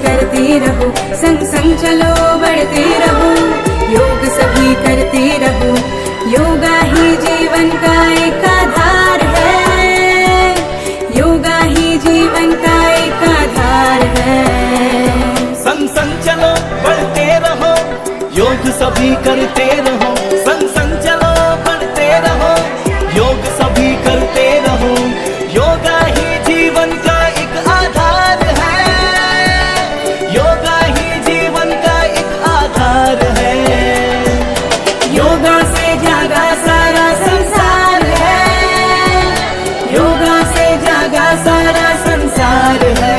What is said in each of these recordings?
करते रहो, संग संग चलो बढ़ते रहो, योग सभी करते रहो। योगा ही जीवन का एक आधार है, योगा ही जीवन का एक आधार है। संग संग चलो बढ़ते रहो, योग सभी करते रहो, संग संग चलो बढ़ते रहो, योग सभी करते रहो। योगा ही जीवन का एक आधार है, योगा ही जीवन का एक आधार है। योगा से जागा सारा संसार है, योगा से जागा सारा संसार है।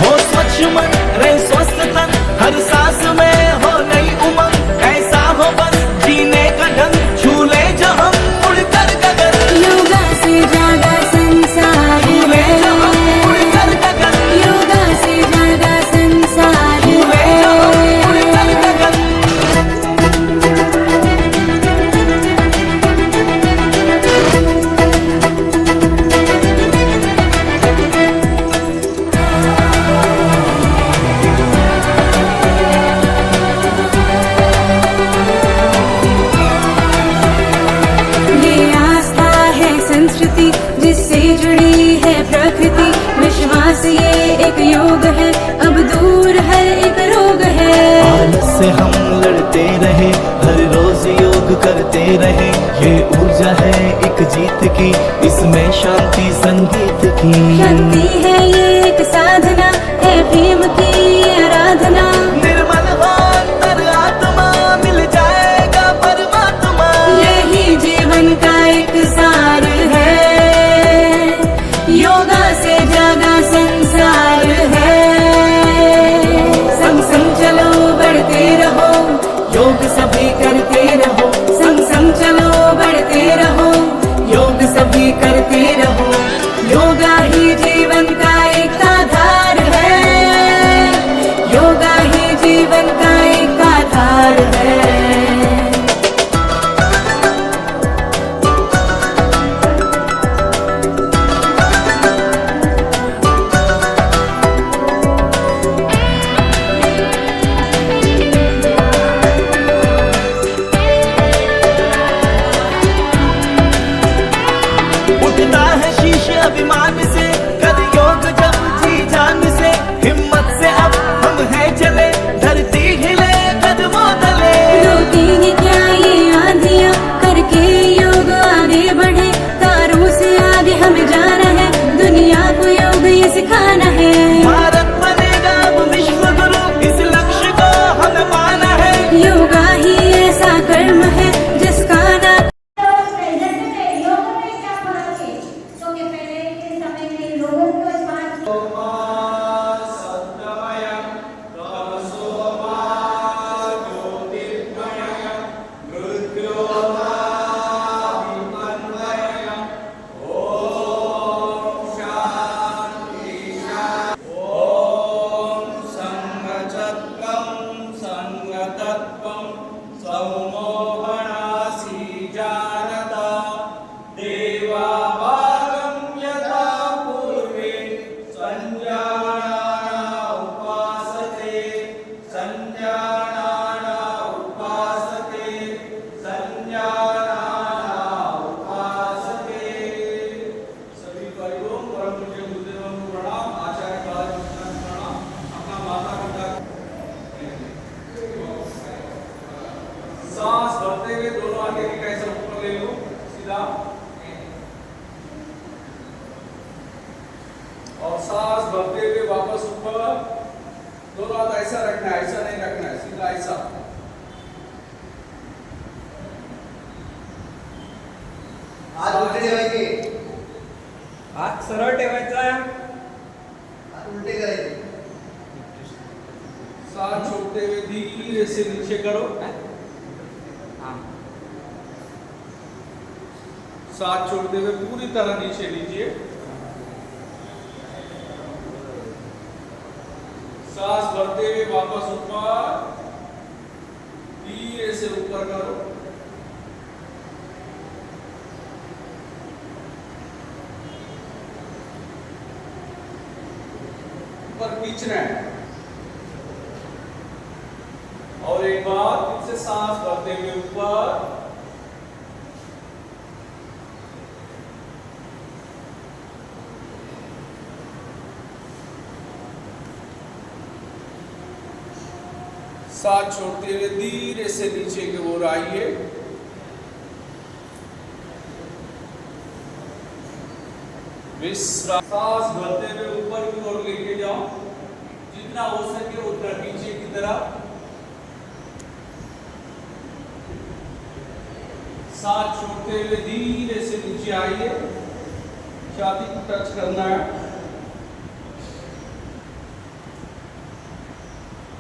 हो स्वच्छ मन रहे स्वस्थ तन, हर सांस में हो नई उमंग, ऐसा हो बस जीने का ढंग, झूले जो हम उड़कर गगन। योगा से जागा संसार झूले है, जो हम उड़कर गगन, योगा से जागा संसार झूले जो हम उड़कर गगन। ये आस्था है संस्कृति जिससे जुड़ी है प्रकृति, विश्वास ये एक योग है, अब दूर हर एक रोग है। आलस से हम लड़ते रहे, हर रोज योग करते रहे, ये ऊर्जा है एक जीत की, इसमें शांति संगीत की। शक्ति है ये एक साधना, है प्रेम की ये आराधना। निर्मल हो अंतर आत्मा, मिल जाएगा परमात्मा। यही जीवन का एक सार है, योगा से जागा संसार है। संग संग चलो बढ़ते रहो, योग सभी करते रहो, संग संग चलो बढ़ते रहो, योग सभी करते रहो। योगा ही जीवन का एक आधार है, योगा ही जीवन का एक आधार है। उठता है शीश अभिमान से, कर योग जब जी जान से, हिम्मत से अब हम हैं चले, धरती हिले कदमों तले। रोकेंगे क्या ये आंधियां, करके योग आगे बढ़े, तारों से आगे हमें जाना है, दुनिया को योग ये सिखाना है। भारत बनेगा अब विश्व गुरु, इस लक्ष्य को हमें पाना है। योगा ही ऐसा कर्म है जिसका ना योग में क्या फर्क है? तो कि पहले के समय में लोगों को इस बात सांस भरते हुए दोनों आगे की कैसे ऊपर ले लो सीधा, और सांस भरते हुए वापस ऊपर, दोनों हाथ ऐसा रखना है, ऐसा नहीं रखना है, सीधा ऐसा। हात उलटे ठेवायचे, हात सरळ ठेवायचा, हात उलटे करायचे. सांस छोड़ते हुए धीरे से नीचे करो, सांस छोड़ते हुए पूरी तरह नीचे लीजिए, सांस भरते हुए वापस ऊपर, धीरे से ऊपर करो, ऊपर खींचना है। और एक बार फिर से सांस भरते हुए ऊपर, सांस छोड़ते हुए धीरे से नीचे की ओर आइए। विश्राम। सांस भरते हुए ऊपर की ओर लेके जाओ, जितना हो सके उतना नीचे की तरफ। सांस छोड़ते हुए धीरे से नीचे आइए, छाती को टच करना है।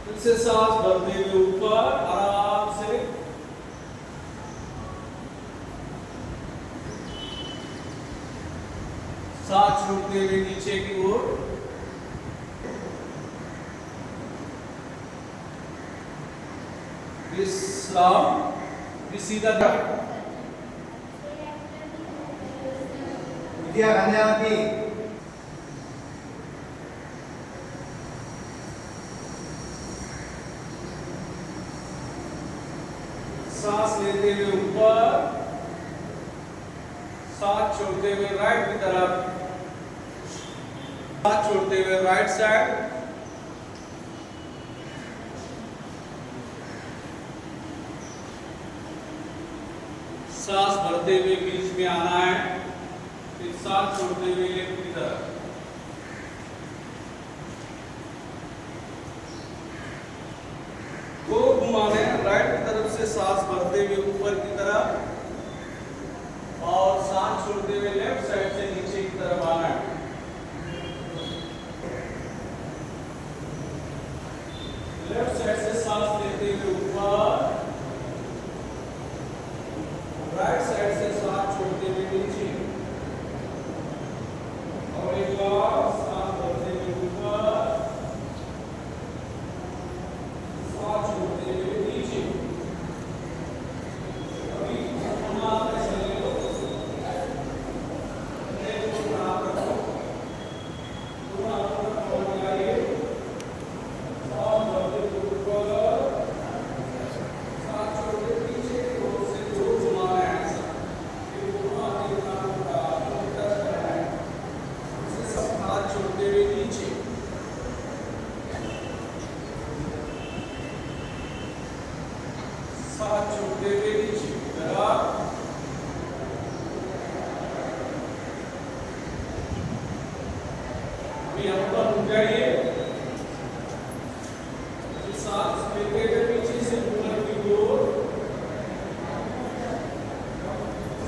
फिर से सांस भरते हुए ऊपर आराम से, सांस छोड़ते हुए नीचे की ओर। विश्राम। सीधा विद्या गाण्यावरती सांस लेते हुए ऊपर, सांस छोड़ते हुए राइट की तरफ, सांस छोड़ते हुए राइट साइड। सांस भरते हुए बीच में आना है, फिर सांस छोड़ते हुए लेफ्ट की तरफ। दो घुमाने, राइट की तरफ से सांस भरते हुए ऊपर की तरफ, और सांस छोड़ते हुए लेफ्ट साइड से नीचे की तरफ आना है। लेफ्ट साइड से सांस लेते हुए ऊपर, राइट साइड से सांस छोड़ते हुए नीचे, और एक बार सांस भरते हुए ऊपर, सांस छोड़ते हुए नीचे। अभी अपना ऐसा ले लो, एक को हाथ रखो, दोनों हाथों को खोल लगाइए, सांस भरते हुए ऊपर, सांस छोड़ते नीचे की ओर से दो घुमाना है ऐसा, फिर दोनों हाथों को टच करना है, फिर से हाथ छोड़ते हुए नीचे, सांस छोड़ते हुए नीचे तरफ। अभी हम पर रुक जाइए, सांस लेते हुए पीछे से ऊपर की ओर,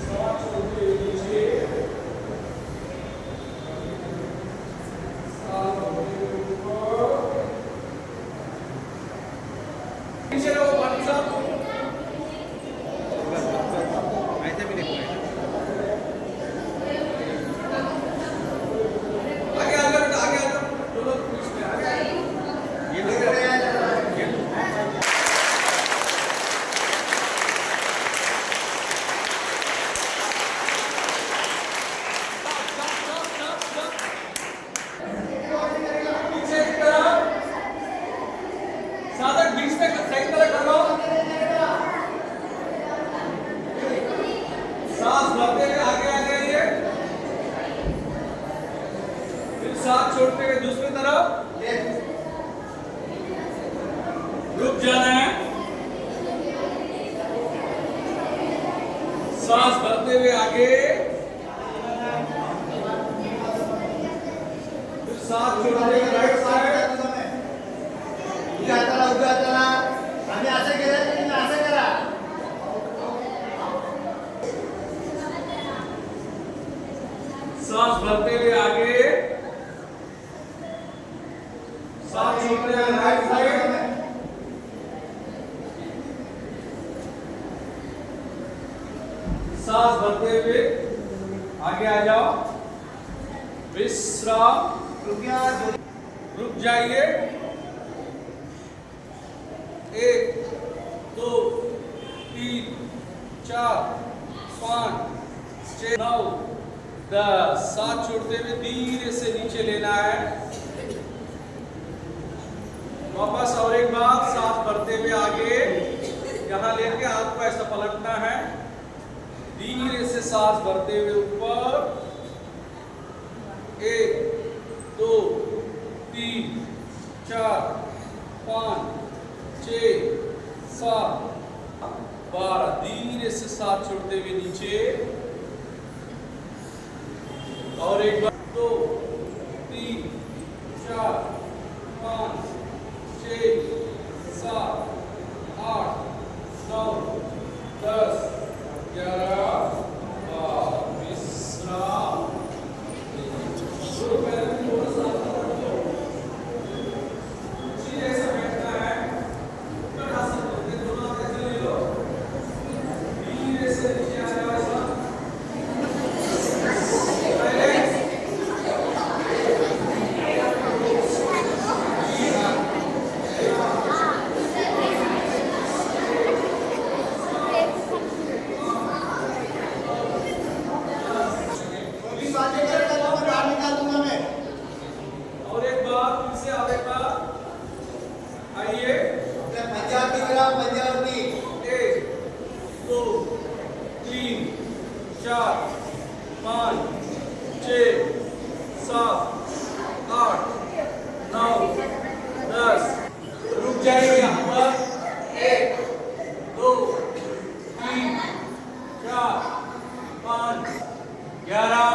सांस छोड़ते हुए नीचे, सांस भरते हुए ऊपर, पीछे रहो पानी साहब। आगे आगे बेटा, आगे आगे, दोनों बीच में आगे आगे। पीछे की तरफ, साधक बीच में सही तरह करो। सांस भरते हुए आगे आ जाइए, फिर सांस छोड़ते हुए दूसरी तरफ, रुक जाना है। सांस भरते हुए आगे, फिर सांस छोड़ते हुए राइट साइड। उद्या चला आम्ही असं केलं, तुम्ही असं करा। सांस भरते हुए आगे, सांस छोड़ते हुए राइट साइड, सांस भरते हुए आगे आ जाओ। विश्राम। कृपया रुक जाइए। 1 2 3 4 5 6 9 10। सांस छोड़ते हुए धीरे से नीचे लेना है। वापस और एक बार सांस भरते हुए आगे यहाँ लेके हाथ को ऐसा पलटना है। धीरे से सांस भरते हुए ऊपर 1 2 3 4 5 6 7 12। धीरे से सांस छोड़ते हुए नीचे और एक बार 2 3 4 5 6 7 8 9 10 11 विश्राम। सीधे से बैठना है। उत्तरासन करते दोनों हाथ ऐसे ले लो। धीरे से नीचे आ जाओ ऐसा। पुलिस वाले करेगा तो मैं बाहर निकाल दूंगा मैं। और एक बार फिर से आवेगा। आइए पंजाब की तरह पंजाब की 1 2 3 4 5 6 7 8 9 10। रुक जाइए यहाँ पर। 1 2 3 4 5 11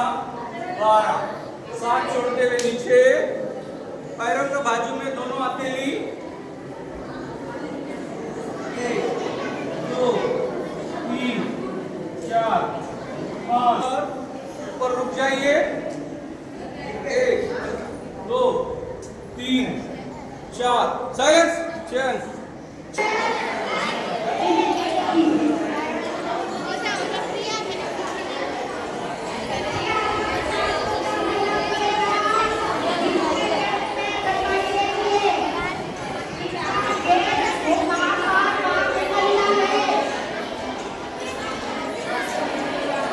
12। सांस छोड़ते हुए नीचे पैरों के बाजू में दोनों हथेली। 1 2 3 4 5। ऊपर रुक जाइए। 1 2 3 4। साइलेंस। चैन।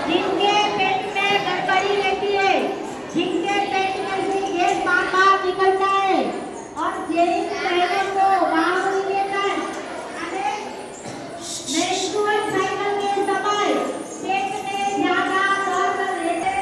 जिनके पेट में गड़बड़ी रहती है, जिनके पेट में से गैस बाहर निकलता है और जिन बहनों को बाहर लेकर मेंस्ट्रुअल साइकिल के समय पेट में ज्यादा दर्द रहते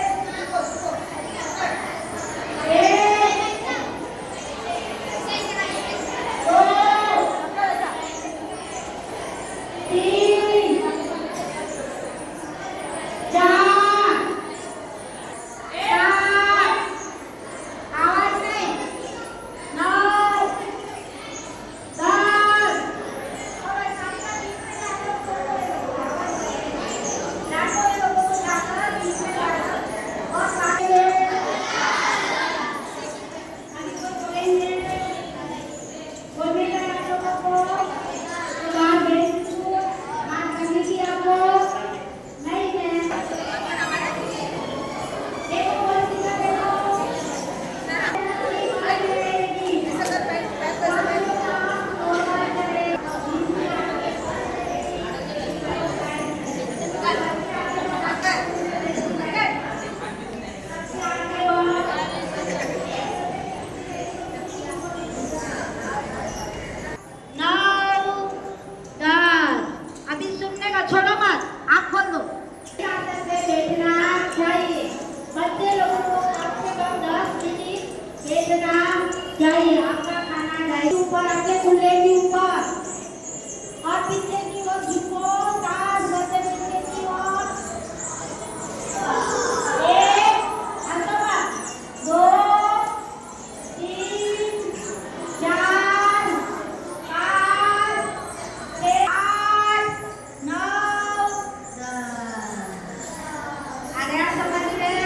चाहिए आपका खाना जाए ऊपर आके खुले की ऊपर और पीछे की ओर झुको सांस भरते पीछे की ओर 1 2 3 4 5 6 8 9 10। आ गया समझ में?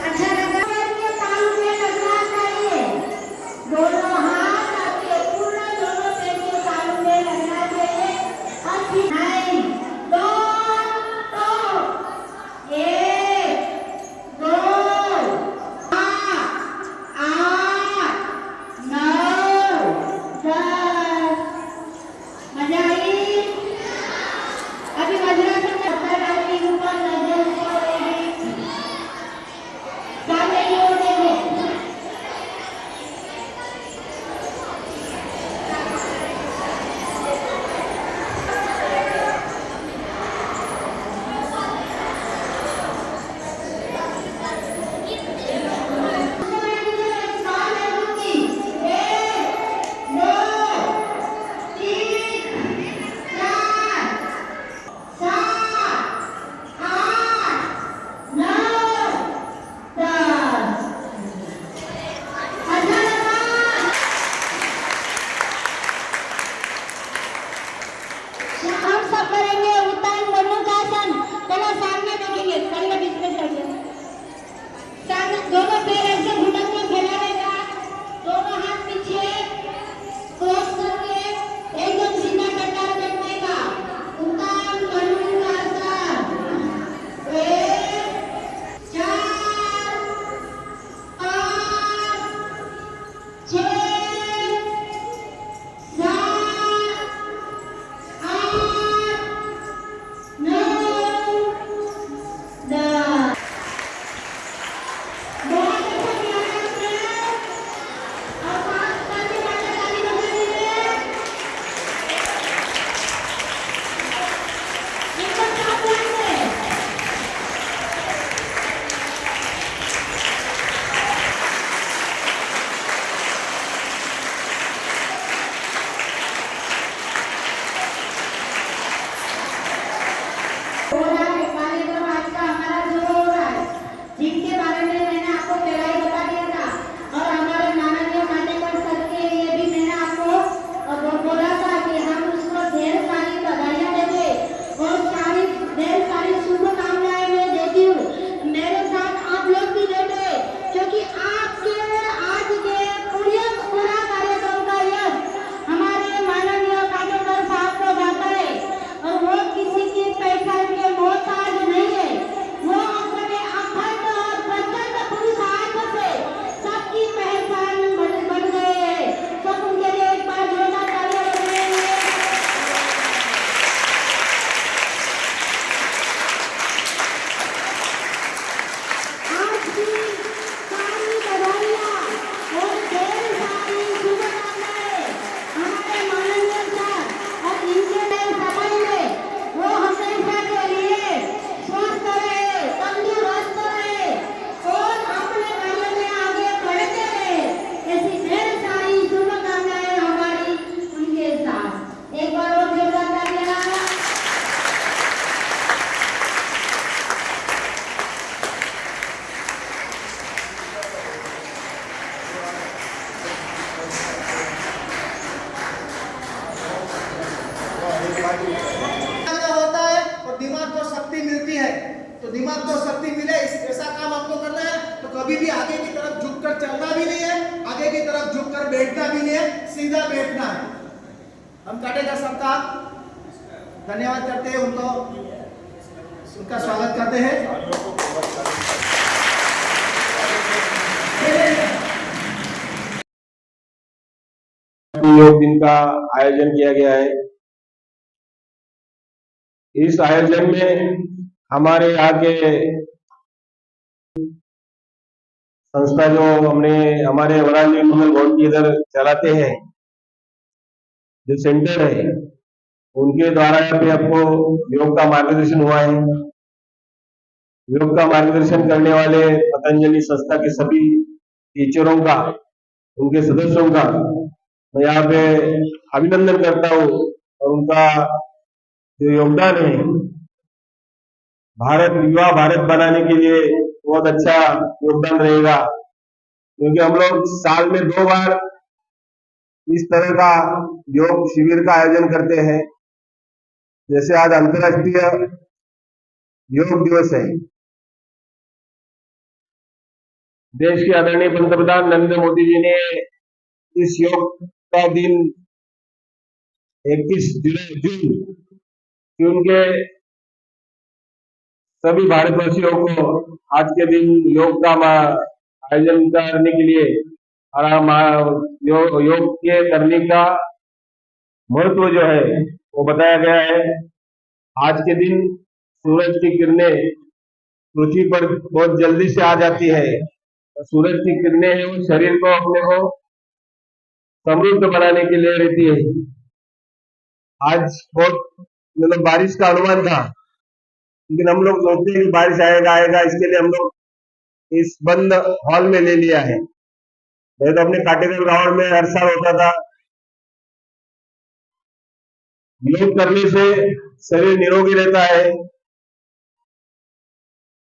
अच्छा लगा? तालू में लगना चाहिए। दोनों हाथ आपके पूरा दोनों पैर के तालू में लगना चाहिए। तो दिमाग को शक्ति मिले, ऐसा काम आपको करना है। तो कभी भी आगे की तरफ झुककर चलना भी नहीं है, आगे की तरफ झुककर बैठना भी नहीं है, सीधा बैठना है। हम काटेगा सबका धन्यवाद करते हैं, उनका स्वागत करते हैं। योग दिन का आयोजन किया गया है। इस आयोजन में हमारे यहाँ के संस्था जो हमारे वरांजी मंगल भवन की इधर चलाते हैं, जो सेंटर है, उनके द्वारा यहाँ पे आपको योग का मार्गदर्शन हुआ है। योग का मार्गदर्शन करने वाले पतंजलि संस्था के सभी टीचरों का, उनके सदस्यों का मैं यहाँ पे अभिनंदन करता हूँ। और उनका जो योगदान है युवा भारत बनाने के लिए बहुत अच्छा योगदान रहेगा, क्योंकि हम लोग साल में 2 बार इस तरह का योग शिविर का आयोजन करते हैं। जैसे आज अंतर्राष्ट्रीय योग दिवस है। देश के आदरणीय पंतप्रधान नरेंद्र मोदी जी ने इस योग का दिन 21 जून के सभी भारतवासियों को आज के दिन योग का आयोजन करने के लिए और योग के करने का महत्व जो है वो बताया गया है। आज के दिन सूरज की किरणें पृथ्वी पर बहुत जल्दी से आ जाती है। सूरज की किरणें हैं वो शरीर को अपने को समृद्ध बनाने के लिए रहती है। आज बहुत बारिश का अनुमान था, लेकिन हम लोग सोचते हैं कि बारिश आएगा, इसके लिए हम लोग इस बंद हॉल में ले लिया है। नहीं तो अपने काटेगल ग्राउंड में हर साल होता था। योग करने से शरीर निरोगी रहता है,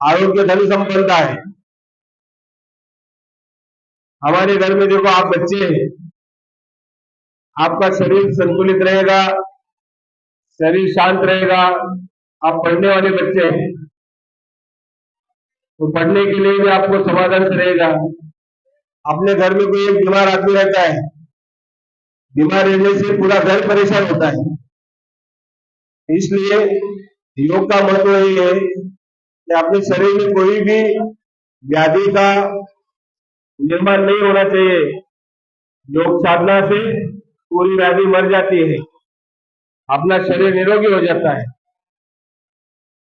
आरोग्य धन संपन्नता है। हमारे घर में देखो, आप बच्चे हैं, आपका शरीर संतुलित रहेगा, शरीर शांत रहेगा। आप पढ़ने वाले बच्चे हैं तो पढ़ने के लिए भी आपको समाधान से रहेगा। अपने घर में कोई एक बीमार आदमी रहता है, बीमार रहने से पूरा घर परेशान होता है। इसलिए योग का महत्व यही है कि अपने शरीर में कोई भी व्याधि का निर्माण नहीं होना चाहिए। योग साधना से पूरी व्याधि मर जाती है, अपना शरीर निरोगी हो जाता है।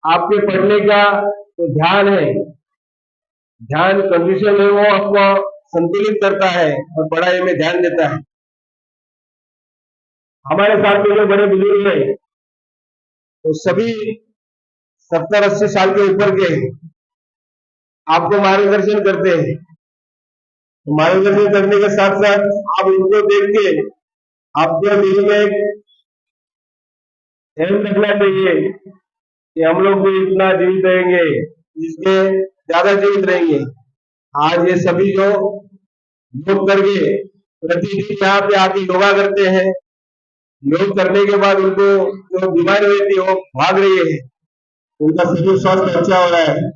आपके पढ़ने का तो ध्यान है, ध्यान कंडीशन है, वो आपको संतुलित करता है और पढ़ाई में ध्यान देता है। हमारे साथ में जो बड़े बुजुर्ग हैं तो सभी 70-80 साल के ऊपर के आपको मार्गदर्शन करते हैं। तो मार्गदर्शन करने के साथ साथ आप उनको देख के आपके दिल में एक एम रखना चाहिए कि हम लोग भी इतना जीवित रहेंगे, इसके ज्यादा जीवित रहेंगे। आज ये सभी जो योग करके प्रतिदिन यहाँ पे आके योगा करते हैं, योग करने के बाद उनको जो बीमारी रहती है वो भाग रही है, उनका शरीर स्वास्थ्य अच्छा हो रहा है।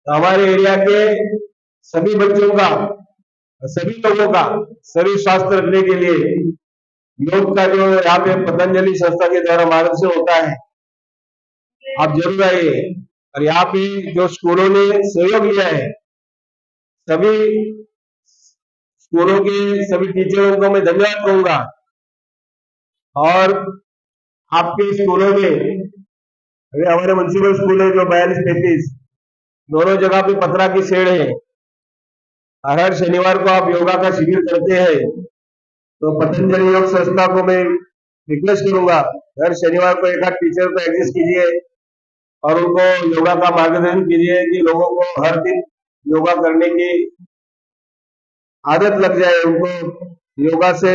तो हमारे एरिया के सभी बच्चों का, सभी लोगों का शरीर स्वास्थ्य रखने के लिए योग का जो यहाँ पे पतंजलि संस्था के द्वारा मार्गदर्शन होता है, आप जरूर आइए। और यहाँ पे जो स्कूलों ने सहयोग लिया है, सभी स्कूलों के सभी टीचरों को मैं धन्यवाद कहूंगा। और आपके स्कूलों में अभी हमारे म्युनिसिपल स्कूल है जो 42-33 दोनों जगह पे पतरा की शेड है। हर शनिवार को आप योगा का शिविर करते हैं, तो पतंजलि योग संस्था को मैं रिक्वेस्ट करूंगा, हर शनिवार को एक आध टीचर को एडजस्ट कीजिए और उनको योगा का मार्गदर्शन कीजिए कि लोगों को हर दिन योगा करने की आदत लग जाए, उनको योगा से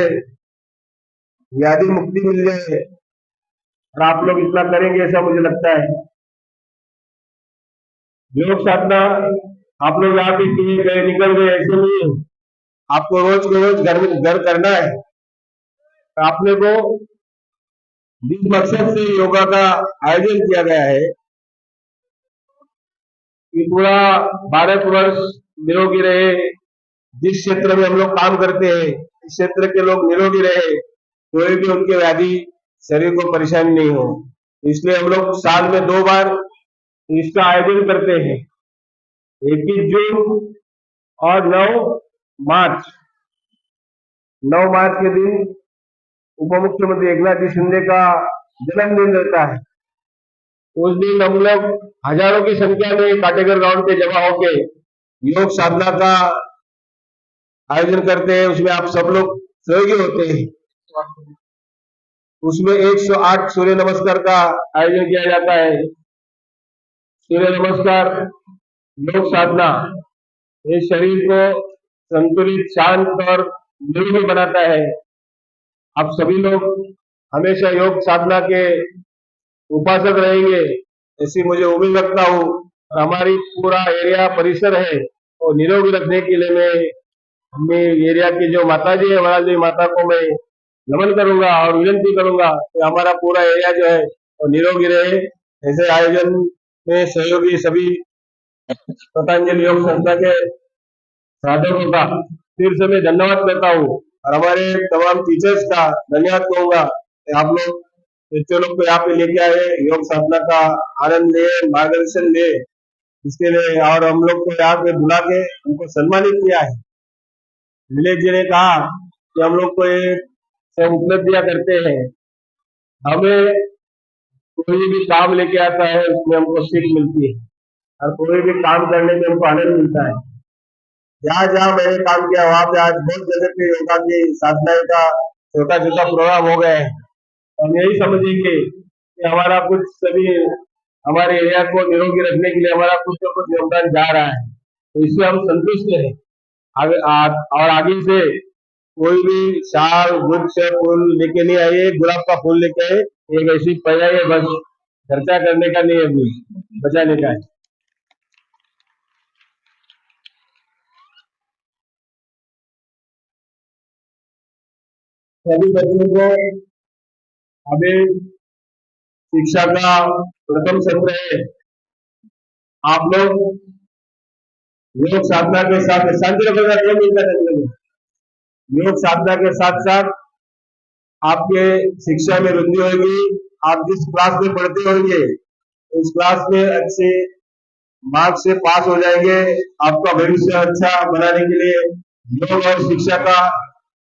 व्याधि मुक्ति मिल जाए। और आप लोग इतना करेंगे ऐसा मुझे लगता है। योग साधना आप लोग यहाँ पे निकल गए ऐसे नहीं, आपको रोज घर करना है। तो आपने को जिस मकसद से योगा का आयोजन किया गया है, कि पूरा भारतवर्ष निरोगी रहे। जिस क्षेत्र में हम लोग काम करते हैं इस क्षेत्र के लोग निरोगी रहे, कोई भी उनके व्याधि शरीर को परेशानी नहीं हो। इसलिए हम लोग साल में 2 बार इसका आयोजन करते हैं, 21 जून और 9 मार्च। 9 मार्च के दिन उप मुख्यमंत्री एकनाथ जी शिंदे का जन्मदिन रहता है। उस दिन हम लोग हजारों की संख्या में काटेगर ग्राउंड पे जमा होके योग साधना का आयोजन करते हैं। उसमें आप सब लोग सहयोगी होते हैं। उसमें 108 सूर्य नमस्कार का आयोजन किया जाता है। सूर्य नमस्कार योग साधना ये शरीर को संतुलित, शांत और निरोगी बनाता है। आप सभी लोग हमेशा योग साधना के उपासक रहेंगे ऐसी मुझे उम्मीद रखता हूँ। और हमारी पूरा एरिया परिसर है और निरोगी रखने के लिए मैं अपने एरिया की जो माता जी है वराल देवी माता को मैं नमन करूंगा और विनती करूंगा कि हमारा पूरा एरिया जो है वो निरोगी रहे। ऐसे आयोजन में सहयोगी सभी पतंजलि योग संस्था के साधकों का फिर से मैं धन्यवाद करता हूँ और हमारे तमाम टीचर्स का धन्यवाद कहूंगा। आप लोग बच्चों लोग को यहाँ पे लेके आए, योग साधना का आनंद ले, मार्गदर्शन ले, इसके लिए और हम लोग को यहाँ पे बुला के हमको सम्मानित किया है। विलेज जी ने कहा कि हम लोग को ये सब उपलब्धियां करते हैं। हमें कोई भी काम लेके आता है उसमें हमको सीख मिलती है और कोई भी काम करने में हमको आनंद मिलता है। जहाँ जहाँ मैंने काम किया वहाँ पे आज बहुत जगह पे योगा की साधना का छोटा छोटा प्रोग्राम हो गए हैं। हम यही समझेंगे कि हमारा कुछ सभी हमारे एरिया को निरोगी रखने के लिए हमारा कुछ न कुछ योगदान जा रहा है, तो इससे हम संतुष्ट हैं। और आगे से कोई भी शाल, वृक्ष, फूल लेके नहीं आइए, गुलाब का फूल लेके आए, एक ऐसी पहला है, बस चर्चा करने का नहीं है, बचाने का है। सभी बच्चों को हमें शिक्षा का प्रथम सत्र है। आप लोग योग साधना के साथ योग साधना के साथ साथ आपके शिक्षा में वृद्धि होगी। आप जिस क्लास में पढ़ते होंगे उस क्लास में अच्छे मार्क्स से पास हो जाएंगे। आपका भविष्य अच्छा बनाने के लिए योग और शिक्षा का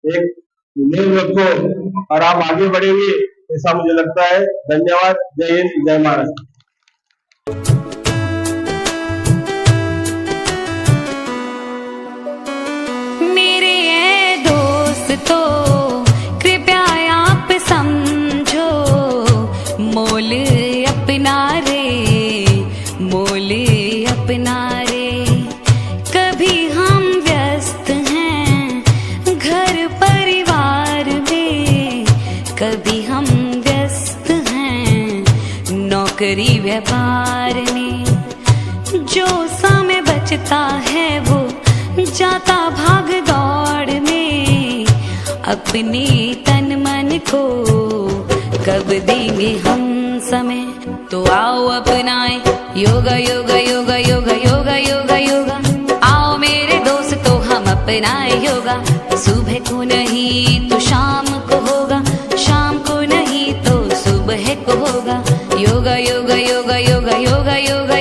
एक नींव रखो और आप आगे बढ़ेंगे, ऐसा मुझे लगता है। धन्यवाद। जय हिंद, जय महाराष्ट्र। मेरे ये दोस्तों कृपया आप समझो, मोल अपना रे, मोल अपना रे। कभी हम व्यस्त हैं घर परिवार में, कभी हम व्यस्त हैं नौकरी व्यापार में। जो समय बचता है वो जाता भाग दौड़ में, अपने तन मन को कब देंगे हम समय। तो आओ अपनाए योगा योगा योगा योगा योगा योगा योगा। आओ मेरे दोस्तों हम अपनाए योगा। सुबह को नहीं तो शाम को होगा, शाम को नहीं तो सुबह को होगा। योगा योगा योगा योगा योगा योगा